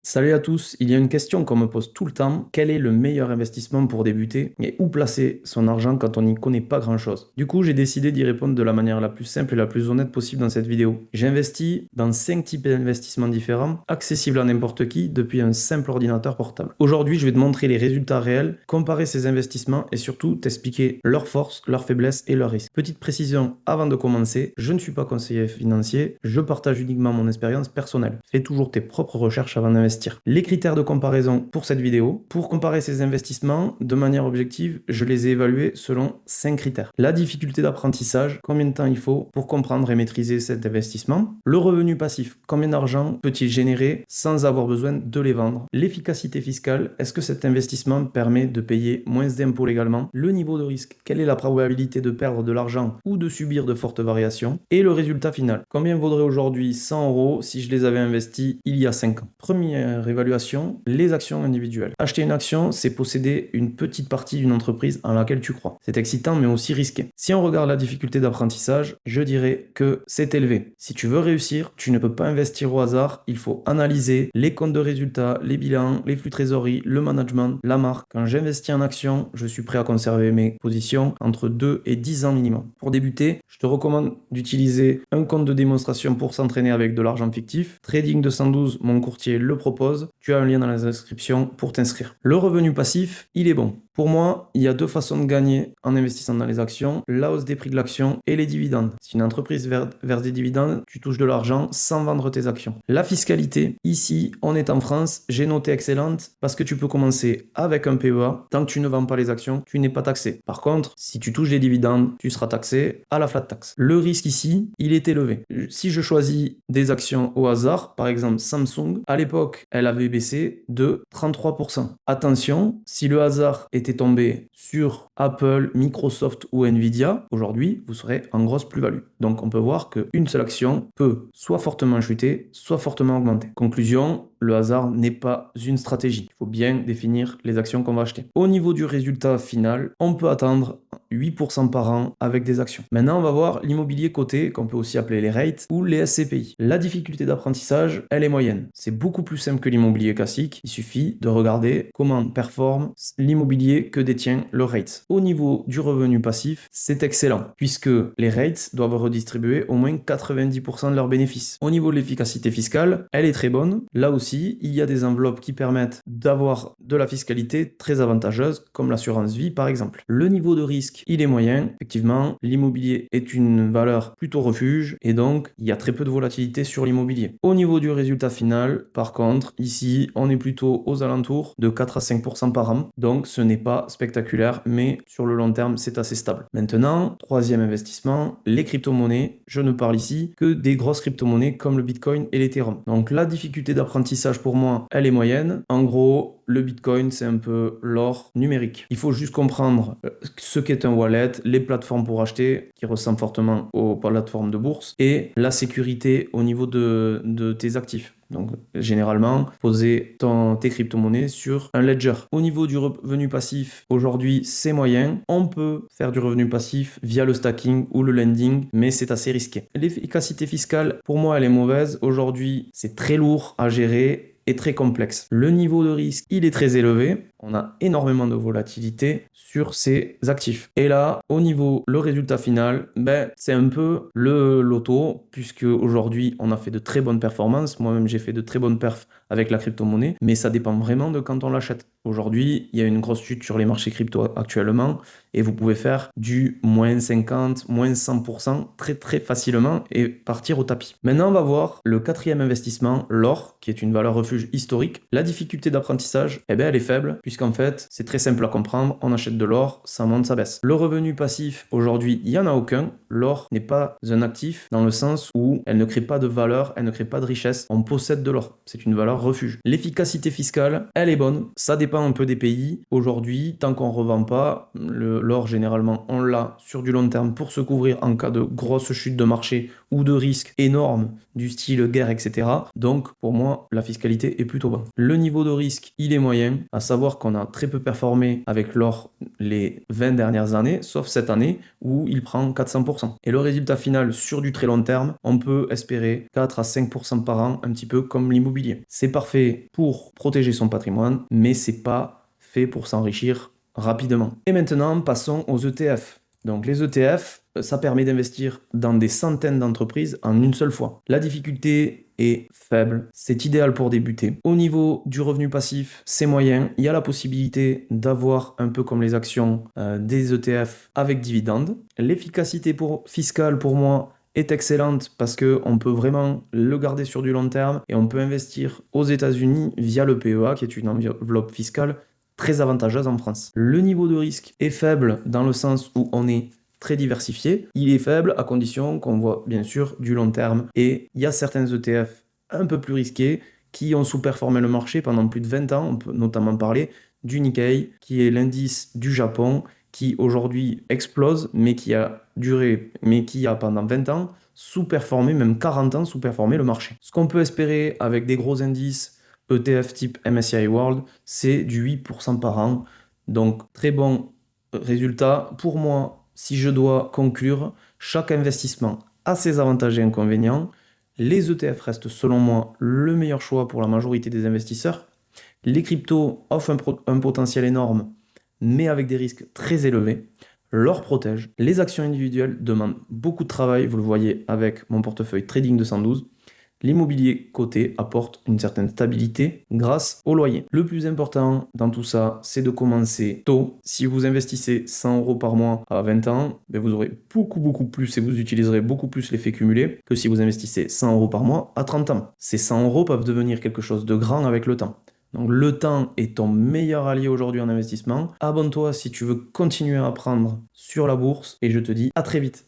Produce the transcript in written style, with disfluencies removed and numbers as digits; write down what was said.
Salut à tous, il y a une question qu'on me pose tout le temps. Quel est le meilleur investissement pour débuter et où placer son argent quand on n'y connaît pas grand-chose? Du coup, j'ai décidé d'y répondre de la manière la plus simple et la plus honnête possible dans cette vidéo. J'ai investi dans 5 types d'investissements différents, accessibles à n'importe qui depuis un simple ordinateur portable. Aujourd'hui, je vais te montrer les résultats réels, comparer ces investissements et surtout t'expliquer leurs forces, leurs faiblesses et leurs risques. Petite précision avant de commencer, je ne suis pas conseiller financier, je partage uniquement mon expérience personnelle. Fais toujours tes propres recherches avant d'investir. Les critères de comparaison pour cette vidéo. Pour comparer ces investissements de manière objective, je les ai évalués selon 5 critères. La difficulté d'apprentissage, combien de temps il faut pour comprendre et maîtriser cet investissement. Le revenu passif, combien d'argent peut-il générer sans avoir besoin de les vendre. L'efficacité fiscale, est-ce que cet investissement permet de payer moins d'impôts légalement. Le niveau de risque, quelle est la probabilité de perdre de l'argent ou de subir de fortes variations. Et le résultat final, combien vaudrait aujourd'hui 100 euros si je les avais investis il y a 5 ans. Première évaluation, les actions individuelles. Acheter une action, c'est posséder une petite partie d'une entreprise en laquelle tu crois. C'est excitant mais aussi risqué. Si on regarde la difficulté d'apprentissage, je dirais que c'est élevé. Si tu veux réussir, tu ne peux pas investir au hasard, il faut analyser les comptes de résultats, les bilans, les flux trésorerie, le management, la marque. Quand j'investis en action, je suis prêt à conserver mes positions entre 2 et 10 ans minimum. Pour débuter, je te recommande d'utiliser un compte de démonstration pour s'entraîner avec de l'argent fictif. Trading 212, mon courtier le propose. Tu as un lien dans la description pour t'inscrire. Le revenu passif, il est bon. Pour moi, il y a deux façons de gagner en investissant dans les actions, la hausse des prix de l'action et les dividendes. Si une entreprise verse des dividendes, tu touches de l'argent sans vendre tes actions. La fiscalité, ici, on est en France, j'ai noté excellente parce que tu peux commencer avec un PEA. Tant que tu ne vends pas les actions, tu n'es pas taxé. Par contre, si tu touches des dividendes, tu seras taxé à la flat tax. Le risque ici, il est élevé. Si je choisis des actions au hasard, par exemple Samsung, à l'époque, elle avait baissé de 33%. Attention, si le hasard était tombé sur Apple, Microsoft ou Nvidia, aujourd'hui, vous serez en grosse plus-value. Donc on peut voir qu'une seule action peut soit fortement chuter, soit fortement augmenter. Conclusion, le hasard n'est pas une stratégie. Il faut bien définir les actions qu'on va acheter. Au niveau du résultat final, on peut attendre 8% par an avec des actions. Maintenant, on va voir l'immobilier coté, qu'on peut aussi appeler les REIT ou les SCPI. La difficulté d'apprentissage, elle est moyenne. C'est beaucoup plus simple que l'immobilier classique. Il suffit de regarder comment performe l'immobilier que détient le REIT. Au niveau du revenu passif, c'est excellent, puisque les REIT doivent redistribuer au moins 90% de leurs bénéfices. Au niveau de l'efficacité fiscale, elle est très bonne. Là aussi, il y a des enveloppes qui permettent d'avoir de la fiscalité très avantageuse, comme l'assurance vie par exemple. Le niveau de risque, il est moyen. Effectivement, l'immobilier est une valeur plutôt refuge, et donc il y a très peu de volatilité sur l'immobilier. Au niveau du résultat final, par contre, ici, on est plutôt aux alentours de 4 à 5% par an, donc ce n'est pas spectaculaire, mais sur le long terme, c'est assez stable. Maintenant, troisième investissement, les crypto-monnaies. Je ne parle ici que des grosses crypto-monnaies comme le Bitcoin et l'Ethereum. Donc la difficulté d'apprentissage pour moi, elle est moyenne. En gros, le Bitcoin, c'est un peu l'or numérique. Il faut juste comprendre ce qu'est un wallet, les plateformes pour acheter, qui ressemblent fortement aux plateformes de bourse, et la sécurité au niveau de tes actifs. Donc, généralement, poser tes crypto-monnaies sur un ledger. Au niveau du revenu passif, aujourd'hui, c'est moyen. On peut faire du revenu passif via le stacking ou le lending, mais c'est assez risqué. L'efficacité fiscale, pour moi, elle est mauvaise. Aujourd'hui, c'est très lourd à gérer est très complexe. Le niveau de risque, il est très élevé. On a énormément de volatilité sur ces actifs. Et là, au niveau, le résultat final, c'est un peu le loto, puisque aujourd'hui, on a fait de très bonnes performances. Moi-même, j'ai fait de très bonnes perfs avec la crypto-monnaie, mais ça dépend vraiment de quand on l'achète. Aujourd'hui, il y a une grosse chute sur les marchés crypto actuellement, et vous pouvez faire du moins 50, moins 100% très très facilement et partir au tapis. Maintenant, on va voir le quatrième investissement, l'or, qui est une valeur refuge historique. La difficulté d'apprentissage, elle est faible, puisqu'en fait, c'est très simple à comprendre. On achète de l'or, ça monte, ça baisse. Le revenu passif, aujourd'hui, il n'y en a aucun. L'or n'est pas un actif dans le sens où elle ne crée pas de valeur, elle ne crée pas de richesse. On possède de l'or. C'est une valeur refuge. L'efficacité fiscale, elle est bonne. Ça dépend un peu des pays. Aujourd'hui, tant qu'on ne revend pas, l'or, généralement, on l'a sur du long terme pour se couvrir en cas de grosse chute de marché ou de risques énormes du style guerre, etc. Donc, pour moi, la fiscalité est plutôt bonne. Le niveau de risque, il est moyen, à savoir qu'on a très peu performé avec l'or les 20 dernières années, sauf cette année où il prend 400%. Et le résultat final sur du très long terme, on peut espérer 4 à 5% par an, un petit peu comme l'immobilier. C'est parfait pour protéger son patrimoine, mais c'est pas fait pour s'enrichir rapidement. Et maintenant, passons aux ETF. Donc les ETF, ça permet d'investir dans des centaines d'entreprises en une seule fois. La difficulté est faible, c'est idéal pour débuter. Au niveau du revenu passif, c'est moyen. Il y a la possibilité d'avoir un peu comme les actions des ETF avec dividendes. L'efficacité fiscale pour moi est excellente parce qu'on peut vraiment le garder sur du long terme et on peut investir aux États-Unis via le PEA qui est une enveloppe fiscale très avantageuse en France. Le niveau de risque est faible dans le sens où on est très diversifié. Il est faible à condition qu'on voit bien sûr du long terme. Et il y a certains ETF un peu plus risqués qui ont sous-performé le marché pendant plus de 20 ans. On peut notamment parler du Nikkei, qui est l'indice du Japon, qui aujourd'hui explose, mais qui a pendant 20 ans sous-performé, même 40 ans sous-performé le marché. Ce qu'on peut espérer avec des gros indices ETF type MSCI World, c'est du 8% par an. Donc très bon résultat. Pour moi, si je dois conclure, chaque investissement a ses avantages et inconvénients. Les ETF restent selon moi le meilleur choix pour la majorité des investisseurs. Les cryptos offrent un potentiel énorme, mais avec des risques très élevés. L'or protège. Les actions individuelles demandent beaucoup de travail, vous le voyez avec mon portefeuille Trading 212. L'immobilier coté apporte une certaine stabilité grâce au loyer. Le plus important dans tout ça, c'est de commencer tôt. Si vous investissez 100 euros par mois à 20 ans, vous aurez beaucoup plus et vous utiliserez beaucoup plus l'effet cumulé que si vous investissez 100 euros par mois à 30 ans. Ces 100 euros peuvent devenir quelque chose de grand avec le temps. Donc le temps est ton meilleur allié aujourd'hui en investissement. Abonne-toi si tu veux continuer à apprendre sur la bourse et je te dis à très vite.